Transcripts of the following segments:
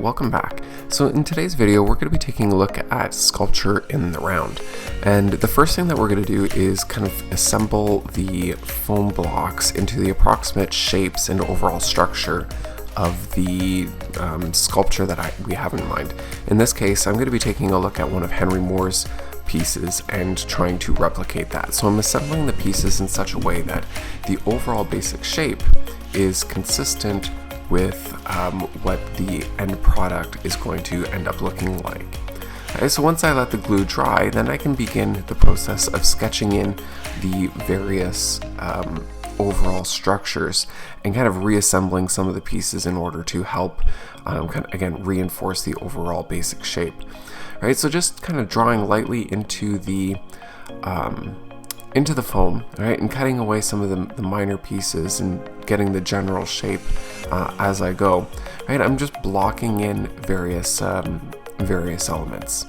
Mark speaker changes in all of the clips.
Speaker 1: welcome back. So in today's video, we're going to be taking a look at sculpture in the round. And the first thing that we're going to do is kind of assemble the foam blocks into the approximate shapes and overall structure of the sculpture that we have in mind. In this case, I'm going to be taking a look at one of Henry Moore's pieces and trying to replicate that. So I'm assembling the pieces in such a way that the overall basic shape is consistent with what the end product is going to end up looking like. Okay, so once I let the glue dry, then I can begin the process of sketching in the various overall structures and kind of reassembling some of the pieces in order to help again reinforce the overall basic shape. All right, so just kind of drawing lightly into the foam, right, and cutting away some of the minor pieces and getting the general shape as I go. Right, I'm just blocking in various elements.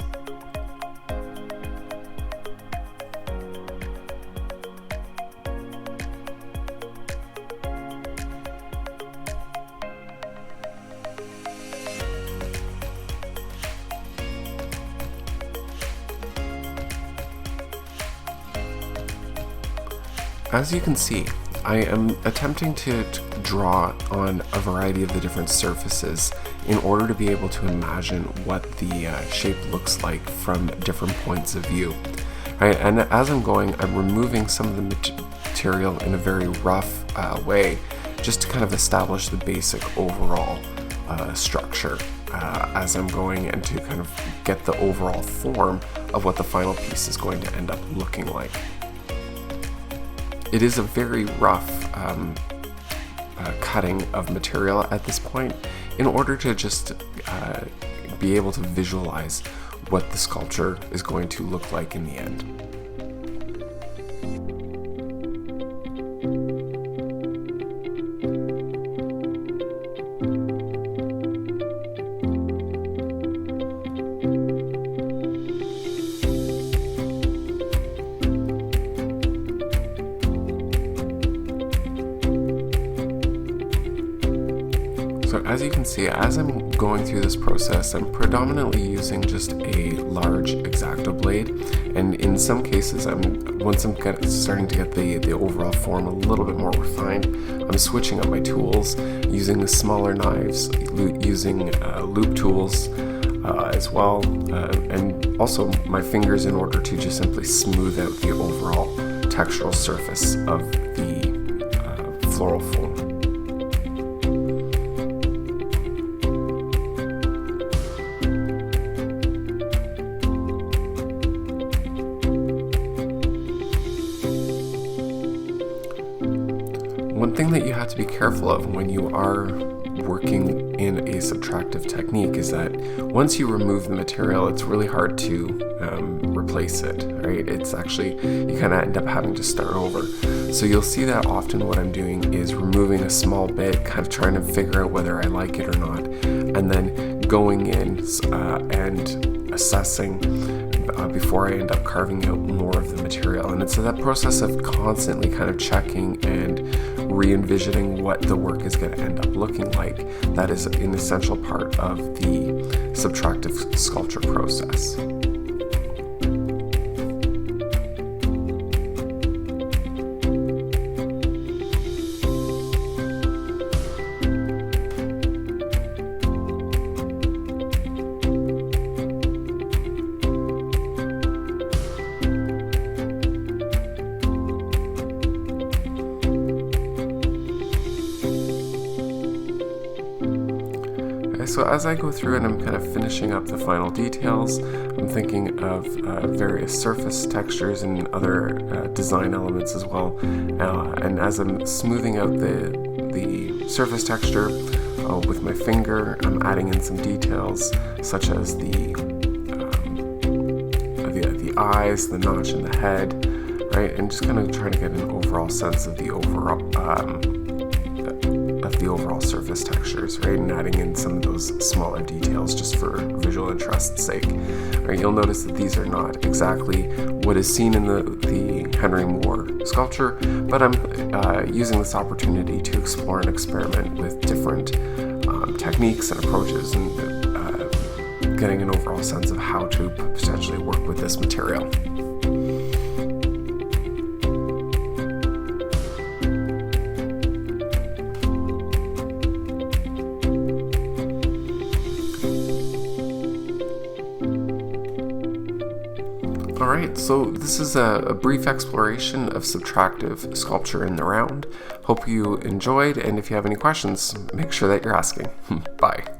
Speaker 1: As you can see, I am attempting to draw on a variety of the different surfaces in order to be able to imagine what the shape looks like from different points of view. Right, and as I'm going, I'm removing some of the material in a very rough way, just to kind of establish the basic overall structure as I'm going, and to kind of get the overall form of what the final piece is going to end up looking like. It is a very rough cutting of material at this point in order to just be able to visualize what the sculpture is going to look like in the end. So as you can see, as I'm going through this process, I'm predominantly using just a large X-Acto blade, and in some cases, once I'm starting to get the overall form a little bit more refined, I'm switching up my tools, using the smaller knives, using loop tools as well, and also my fingers in order to just simply smooth out the overall textural surface of the floral foam. One thing that you have to be careful of when you are working in a subtractive technique is that once you remove the material, it's really hard to replace it, right? It's actually, you kind of end up having to start over. So you'll see that often what I'm doing is removing a small bit, kind of trying to figure out whether I like it or not, and then going in and assessing before I end up carving out more of the material. And it's that process of constantly kind of checking and re-envisioning what the work is going to end up looking like that is an essential part of the subtractive sculpture process. So as I go through and I'm kind of finishing up the final details, I'm thinking of various surface textures and other design elements as well. And as I'm smoothing out the surface texture with my finger, I'm adding in some details such as the eyes, the notch in the head, right? And just kind of trying to get an overall sense of the overall surface textures, right, and adding in some of those smaller details just for visual interest's sake. Right, you'll notice that these are not exactly what is seen in the Henry Moore sculpture, but I'm using this opportunity to explore and experiment with different techniques and approaches and getting an overall sense of how to potentially work with this material. Alright, so this is a brief exploration of subtractive sculpture in the round. Hope you enjoyed, and if you have any questions, make sure that you're asking. Bye.